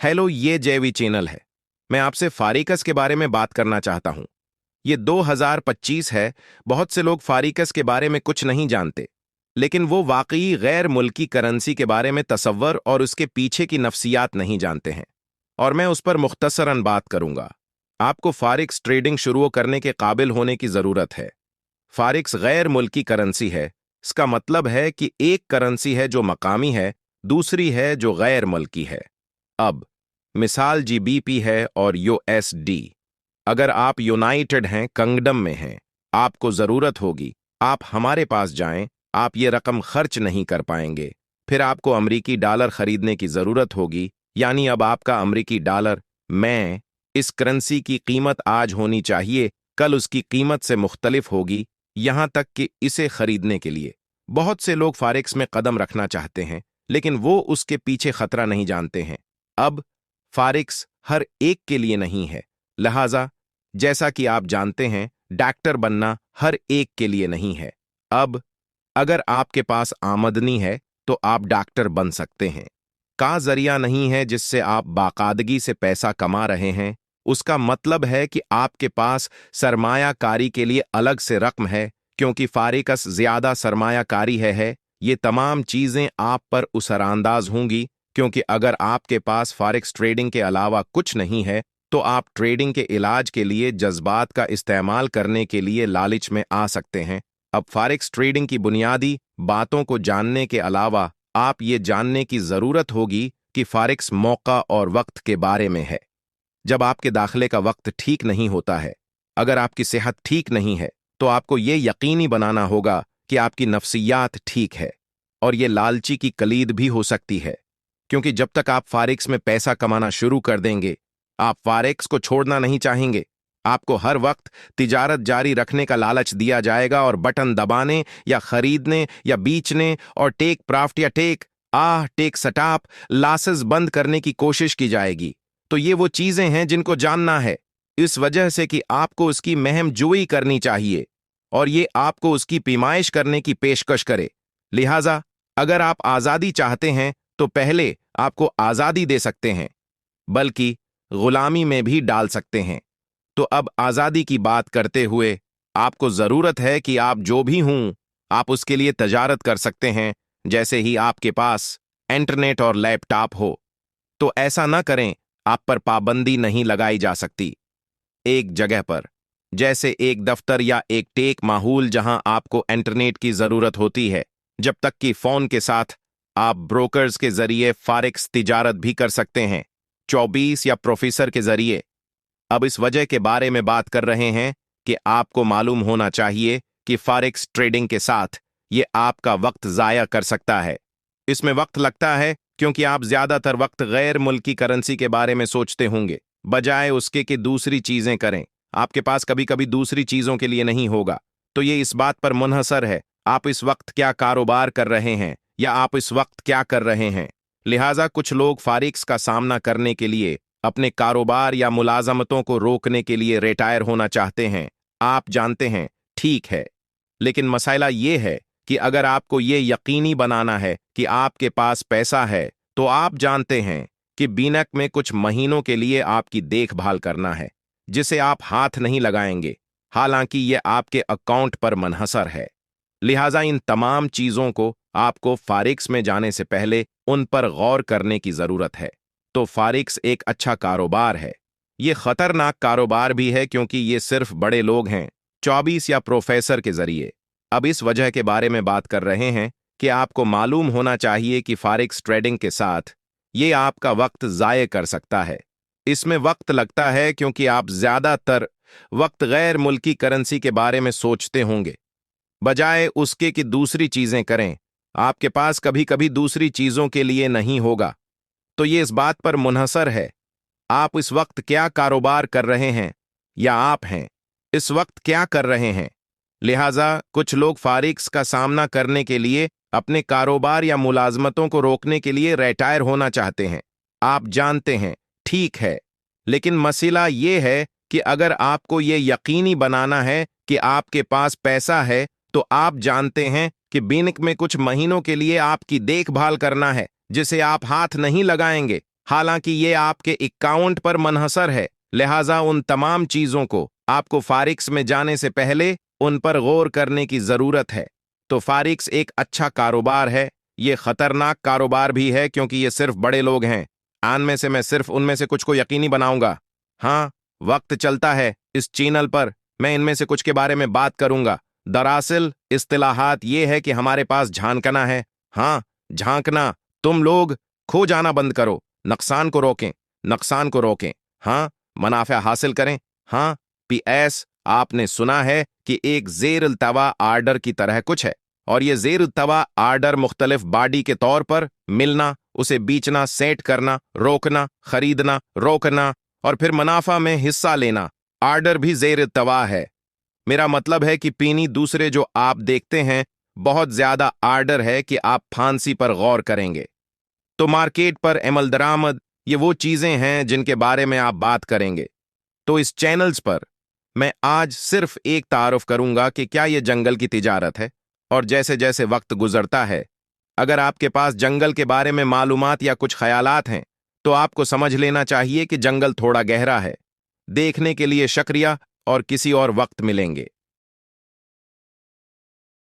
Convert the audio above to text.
Hello, ये जैवी channel है। मैं आपसे फारिकस के बारे में बात करना चाहता हूं। ये 2025 है। बहुत से लोग फारिकस के बारे में कुछ नहीं जानते, लेकिन वो वाकई गैर मुल्की करेंसी के बारे में तसव्वुर और उसके पीछे की नफ्सियात नहीं जानते हैं, और मैं उस पर मुख्तसरन बात करूंगा। आपको फारिक्स ट्रेडिंग शुरू करने के काबिल होने की जरूरत है। फारिक्स गैर मुल्की करेंसी है। इसका मतलब है कि एक करेंसी है जो मकामी है, दूसरी है जो गैर मुल्की है। अब मिसाल जीबीपी है और यूएसडी। अगर आप यूनाइटेड हैं, किंगडम में हैं, आपको जरूरत होगी, आप हमारे पास जाएं, आप ये रकम खर्च नहीं कर पाएंगे। फिर आपको अमरीकी डॉलर खरीदने की जरूरत होगी, यानी अब आपका अमरीकी डॉलर, मैं इस करेंसी की कीमत आज होनी चाहिए, कल उसकी कीमत से मुख्तलिफ होगी, यहां तक कि इसे खरीदने के लिए बहुत से लोग फॉरेक्स में कदम रखना चाहते हैं, लेकिन वो उसके पीछे खतरा नहीं जानते हैं। अब फॉरेक्स हर एक के लिए नहीं है, लिहाजा जैसा कि आप जानते हैं, डॉक्टर बनना हर एक के लिए नहीं है। अब अगर आपके पास आमदनी है तो आप डॉक्टर बन सकते हैं। का जरिया नहीं है जिससे आप बाकायदगी से पैसा कमा रहे हैं, उसका मतलब है कि आपके पास सरमायाकारी के लिए अलग से रकम है, क्योंकि फारिकस ज्यादा सरमायाकारी है। ये तमाम चीजें आप पर असरानंदाज होंगी, क्योंकि अगर आपके पास फॉरेक्स ट्रेडिंग के अलावा कुछ नहीं है, तो आप ट्रेडिंग के इलाज के लिए जज्बात का इस्तेमाल करने के लिए लालच में आ सकते हैं। अब फॉरेक्स ट्रेडिंग की बुनियादी बातों को जानने के अलावा आप ये जानने की जरूरत होगी कि फॉरेक्स मौका और वक्त के बारे में है। जब आपके दाखिले का वक्त ठीक नहीं होता है, अगर आपकी सेहत ठीक नहीं है, तो आपको ये यकीनी बनाना होगा कि आपकी नफ्सियात ठीक है। और ये लालची की कलीद भी हो सकती है, क्योंकि जब तक आप फॉरेक्स में पैसा कमाना शुरू कर देंगे, आप फॉरेक्स को छोड़ना नहीं चाहेंगे। आपको हर वक्त तिजारत जारी रखने का लालच दिया जाएगा और बटन दबाने या खरीदने या बेचने और टेक प्रॉफिट या टेक स्टॉप लॉसेस बंद करने की कोशिश की जाएगी। तो ये वो चीजें हैं जिनको जानना है, इस वजह से कि आपको उसकी महमजोई करनी चाहिए और ये आपको उसकी पैमाइश करने की पेशकश करे। लिहाजा अगर आप आजादी चाहते हैं तो पहले आपको आजादी दे सकते हैं, बल्कि गुलामी में भी डाल सकते हैं। तो अब आजादी की बात करते हुए आपको जरूरत है कि आप जो भी हूं, आप उसके लिए तजारत कर सकते हैं, जैसे ही आपके पास इंटरनेट और लैपटॉप हो। तो ऐसा ना करें, आप पर पाबंदी नहीं लगाई जा सकती। एक जगह पर, जैसे एक दफ्तर या एक टेक माहौल जहां आपको इंटरनेट की जरूरत होती है, जब तक कि फोन के साथ आप ब्रोकर्स के जरिए फॉरेक्स तिजारत भी कर सकते हैं, 24 या प्रोफेसर के जरिए। अब इस वजह के बारे में बात कर रहे हैं कि आपको मालूम होना चाहिए कि फॉरेक्स ट्रेडिंग के साथ ये आपका वक्त जाया कर सकता है। इसमें वक्त लगता है क्योंकि आप ज्यादातर वक्त गैर मुल्की करेंसी के बारे में सोचते होंगे, बजाय उसके कि दूसरी चीजें करें। आपके पास कभी कभी दूसरी चीजों के लिए नहीं होगा, तो ये इस बात पर मुनहसर है आप इस वक्त क्या कारोबार कर रहे हैं या आप इस वक्त क्या कर रहे हैं। लिहाजा कुछ लोग फॉरेक्स का सामना करने के लिए अपने कारोबार या मुलाजमतों को रोकने के लिए रिटायर होना चाहते हैं। आप जानते हैं, ठीक है, लेकिन मसाइला ये है कि अगर आपको ये यकीनी बनाना है कि आपके पास पैसा है, तो आप जानते हैं कि बीनक में कुछ महीनों के लिए आपकी देखभाल करना है, जिसे आप हाथ नहीं लगाएंगे, हालांकि यह आपके अकाउंट पर मुनहसर है। लिहाजा इन तमाम चीजों को आपको फॉरेक्स में जाने से पहले उन पर गौर करने की जरूरत है। तो फॉरेक्स एक अच्छा कारोबार है। ये खतरनाक कारोबार भी है, क्योंकि ये सिर्फ बड़े लोग हैं, 24 या प्रोफेसर के जरिए। अब इस वजह के बारे में बात कर रहे हैं कि आपको मालूम होना चाहिए कि फॉरेक्स ट्रेडिंग के साथ ये आपका वक्त जाये कर सकता है। इसमें वक्त लगता है क्योंकि आप ज्यादातर वक्त गैर मुल्की करेंसी के बारे में सोचते होंगे, बजाय उसके कि दूसरी चीजें करें। आपके पास कभी कभी दूसरी चीजों के लिए नहीं होगा। तो ये इस बात पर मुनहसर है आप इस वक्त क्या कारोबार कर रहे हैं, या आप हैं इस वक्त क्या कर रहे हैं। लिहाजा कुछ लोग फॉरेक्स का सामना करने के लिए अपने कारोबार या मुलाजमतों को रोकने के लिए रिटायर होना चाहते हैं। आप जानते हैं, ठीक है, लेकिन मसला ये है कि अगर आपको ये यकीनी बनाना है कि आपके पास पैसा है, तो आप जानते हैं कि बीनक में कुछ महीनों के लिए आपकी देखभाल करना है, जिसे आप हाथ नहीं लगाएंगे। हालांकि ये आपके अकाउंट पर मुनहसर है, लिहाजा उन तमाम चीजों को आपको फॉरेक्स में जाने से पहले उन पर गौर करने की जरूरत है। तो फॉरेक्स एक अच्छा कारोबार है, ये खतरनाक कारोबार भी है क्योंकि ये सिर्फ बड़े लोग हैं। आन में से मैं सिर्फ उनमें से कुछ को यकीनी बनाऊंगा। हाँ, वक्त चलता है, इस चैनल पर मैं इनमें से कुछ के बारे में बात करूंगा। दरअसल इस्तिलाहात ये है कि हमारे पास झांकना है। हाँ, झांकना। तुम लोग खो जाना बंद करो, नुकसान को रोकें, नुकसान को रोकें। हाँ, मुनाफा हासिल करें। हाँ, पीएस, आपने सुना है कि एक जेर-उल-तवा आर्डर की तरह कुछ है, और ये जेर-उल-तवा आर्डर मुख्तलिफ बॉडी के तौर पर मिलना, उसे बेचना, सेट करना, रोकना, खरीदना, रोकना और फिर मुनाफा में हिस्सा लेना, आर्डर भी जेर-उल-तवा है। मेरा मतलब है कि पीनी दूसरे जो आप देखते हैं, बहुत ज्यादा आर्डर है कि आप फांसी पर गौर करेंगे। तो मार्केट पर अमल दरामद, ये वो चीजें हैं जिनके बारे में आप बात करेंगे। तो इस चैनल्स पर मैं आज सिर्फ एक तारुफ करूंगा कि क्या यह जंगल की तिजारत है, और जैसे जैसे वक्त गुजरता है, अगर आपके पास जंगल के बारे में मालूमात या कुछ ख्यालात हैं, तो आपको समझ लेना चाहिए कि जंगल थोड़ा गहरा है। देखने के लिए शुक्रिया और किसी और वक्त मिलेंगे।